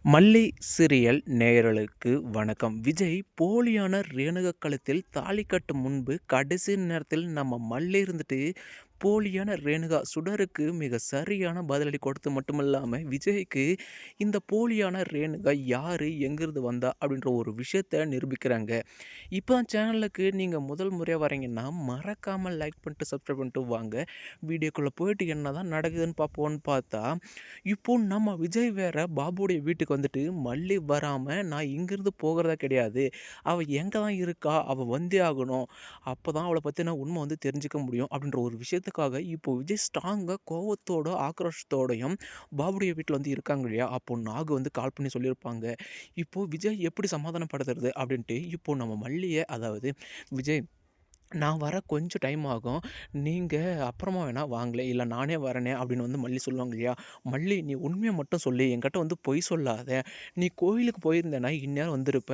மல்லி சீரியல் நேயர்களுக்கு வணக்கம். விஜய் போலியான ரேணுகா கழுத்தில் தாலி கட்டும் முன்பு கடைசி நேரத்தில் நம்ம மல்லி இருந்துட்டு போலியான ரேணுகா சுடருக்கு மிக சரியான பதிலடி கொடுத்து மட்டுமில்லாம விஜய்க்கு இந்த போலியான ரேணுகா யாரு, எங்கிருந்து வந்தா அப்படின்ற ஒரு விஷயத்த நிரூபிக்கிறாங்க. இப்போ சேனலுக்கு நீங்க முதல் முறையா வரீங்கன்னா மறக்காம லைக் பண்ணிட்டு சப்ஸ்கிரைப் பண்ணிட்டு வாங்க. வீடியோக்குள்ள போயிட்டு என்னதான் நடக்குதுன்னு பார்ப்போம்னு பார்த்தா, இப்போ நம்ம விஜய் வேற பாபுடைய வீட்டுக்கு வந்துட்டு மல்லி வராம நான் இங்கிருந்து போகிறதா கிடையாது. அவ எங்க தான் இருக்கா? அவ வந்தே ஆகணும். அப்பதான் அவள பத்தின உண்மை வந்து தெரிஞ்சுக்க முடியும். அப்படின்ற ஒரு விஷயத்துக்காக இப்போ விஜய் ஸ்ட்ராங்கா கோவத்தோட, ஆக்ரோஷத்தோடையும் பாபுடைய வீட்ல வந்து இருக்காங்க இல்லையா? அப்போ நாகு வந்து கால் பண்ணி சொல்லியிருப்பாங்க. இப்போ விஜய் எப்படி சமாதானப்படுத்துறது? அப்படின்ட்டு இப்போ நம்ம மல்லிய அதாவது விஜய் நான் வர கொஞ்சம் டைம் ஆகும். நீங்க அப்புறமா வேணா வாங்களேன். இல்ல நானே வரேனே அப்படின்னு வந்து மல்லி சொல்லுவாங்க இல்லையா? மல்லி நீ உண்மைய மட்டும் சொல்லு. என்கிட்ட வந்து பொய் சொல்லாத. நீ கோயிலுக்கு போயிருந்தேன்னா இந்நேரம் வந்திருப்ப.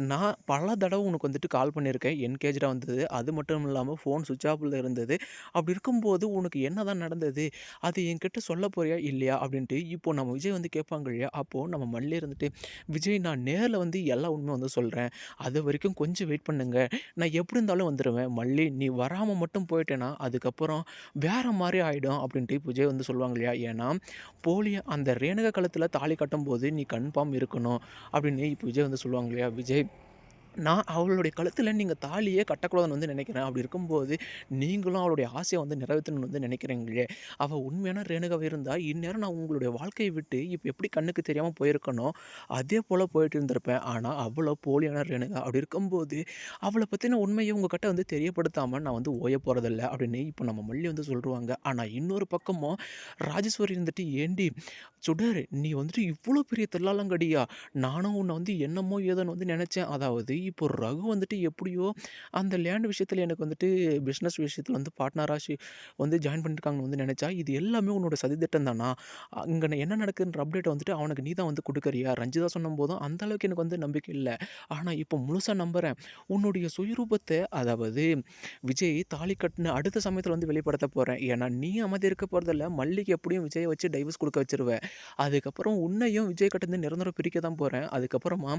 நான் பல தடவ உனக்கு வந்துட்டு கால் பண்ணியிருக்கேன். என்கேஜ்டா வந்தது. அது மட்டும் இல்லாம ஃபோன் ஸ்விட்ச் ஆஃப்ல இருந்தது. அப்படி இருக்கும்போது உனக்கு என்னதான் நடந்தது? அது என்கிட்ட சொல்ல போறியா? இல்லையா? அப்படின்ட்டு இப்போ நம்ம விஜய் வந்து கேட்பாங்க இல்லையா? அப்போ நம்ம மல்லி இருந்துட்டு, விஜய் நான் நேர்ல வந்து எல்லா உண்மையும் வந்து சொல்றேன். அதுவரைக்கும் கொஞ்சம் வெயிட் பண்ணுங்க. நான் எப்படி இருந்தாலும் வந்துருவேன். மல்லி நீ வராம மட்டும் போயிட்டேன்னா, அதுக்கப்புறம் வேற மாரி ஆயிடும் அப்படின்ட்டு விஜய் வந்து சொல்லுவாங்க இல்லையா? ஏன்னா, போலியா அந்த ரேணுகா கழுத்தில தாலி கட்டும்போது நீ கன்ஃபார்ம் இருக்கணும் அப்படின்னு இப்ப விஜய் வந்து சொல்லுவாங்க இல்லையா? விஜய் நான் அவளுடைய கழுத்தில நீங்க தாலியே கட்டக்கூடாதுன்னு வந்து நினைக்கிறேன். அப்படி இருக்கும்போது, நீங்களும் அவளுடைய ஆசைய வந்து நிறைவேத்தணும்னு வந்து நினைக்கிறீங்களே! அவ உண்மையான ரேணுகாவா இருந்தா, இந்நேரம் நான் உங்களுடைய வாழ்க்கைய விட்டு இப்ப எப்படி கண்ணுக்கு தெரியாம போயிருக்கனோ, அதே போல போயிட்டு இருந்திருப்பேன். ஆனா, அவளோ போலியான ரேணுகா. அப்படி இருக்கும்போது, அவள பத்தின உண்மைய உங்ககிட்ட வந்து தெரியப்படுத்தாம நான் வந்து ஓயப் போறதில்ல அப்படின்னு இப்ப நம்ம மல்லி வந்து சொல்ருவாங்க. ஆனா, இன்னொரு பக்கமும் ராஜேஸ்வரி இருந்துட்டு, "ஏன்டி சுடர் நீ வந்துட்டு இவ்ளோ பெரிய தில்லாலங்கடியா? நானும் உன்ன வந்து என்னமோ ஏதோன்னு வந்து நெனச்சேன். அதாவது இப்போ ரகு வந்துட்டு எப்படியோ அந்த லேண்ட் விஷயத்துல எனக்கு வந்துட்டு பிசினஸ் விஷயத்துல வந்து பார்ட்னரா வந்து ஜாயின் பண்ணியிருக்காங்கன்னு வந்து நெனச்சா, இது எல்லாமே உன்னோட சதித்திட்டம் தானா? அங்க என்ன நடக்குதுன்ற அப்டேட்ட வந்துட்டு அவனுக்கு நீ தான் வந்து குடுக்குறியா? ரஞ்சிதா சொன்னம்போதும் அந்த அளவுக்கு எனக்கு வந்து நம்பிக்கை இல்ல. ஆனா இப்போ முழுசா நம்புறேன். உன்னுடைய சுயரூபத்த அதாவது விஜய் தாலி கட்டுன அடுத்த சமயத்துல வந்து வெளிப்படுத்த போறேன். ஏன்னா நீ அமைதியா இருக்க போறதில்ல. மல்லிக்கு எப்படியும் விஜய வச்சு டைவர்ஸ் குடுக்க வச்சுருவ. அதுக்கப்புறம் உன்னையும் விஜய் கிட்டேருந்து நிரந்தரம் பிரிக்க தான் போறேன். அதுக்கப்புறமா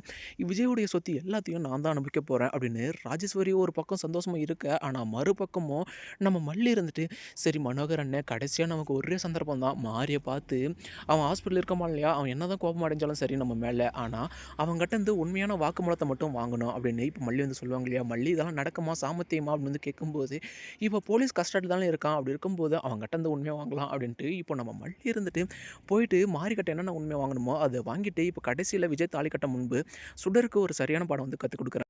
விஜயுடைய சொத்து எல்லாத்தையும் நான் தான் அனுபவிக்க போறேன் அப்படின்னு ராஜேஸ்வரி ஒரு பக்கம் சந்தோஷமா இருக்க, ஆனா மறுபக்கமும் நம்ம மல்லி இருந்துட்டு, சரி மனோகர் அண்ணன் கடைசியா நமக்கு ஒரே சந்தர்ப்பம் தான். மாரிய பார்த்து அவன் ஹாஸ்பிட்டல்ல இருக்கான் இல்லையா? அவன் என்னதான் கோபம் அடைஞ்சாலும் சரி நம்ம மேல. ஆனா அவன்கிட்ட இருந்து உண்மையான வாக்குமூலத்த மட்டும் வாங்கணும் அப்படின்னு இப்ப மல்லி வந்து சொல்லுவாங்க இல்லையா? மல்லி இதெல்லாம் நடக்குமா? சாமர்த்தியமா? அப்படின்னு வந்து கேட்கும்போது, இப்ப போலீஸ் கஸ்டடில தானே இருக்கான். அப்படி இருக்கும்போது அவன்கிட்ட இருந்து உண்மைய வாங்கலாம் அப்படின்ட்டு இப்போ நம்ம மல்லி இருந்துட்டு போயிட்டு மாரிக்கிட்ட என்னென்ன உண்மைய வாங்கணுமோ, அத வாங்கிட்டு இப்ப கடைசியில விஜய் தாலி கட்ட முன்பு சுடருக்கு ஒரு சரியான பாடம் வந்து கத்துக் குடுக்குறாங்க.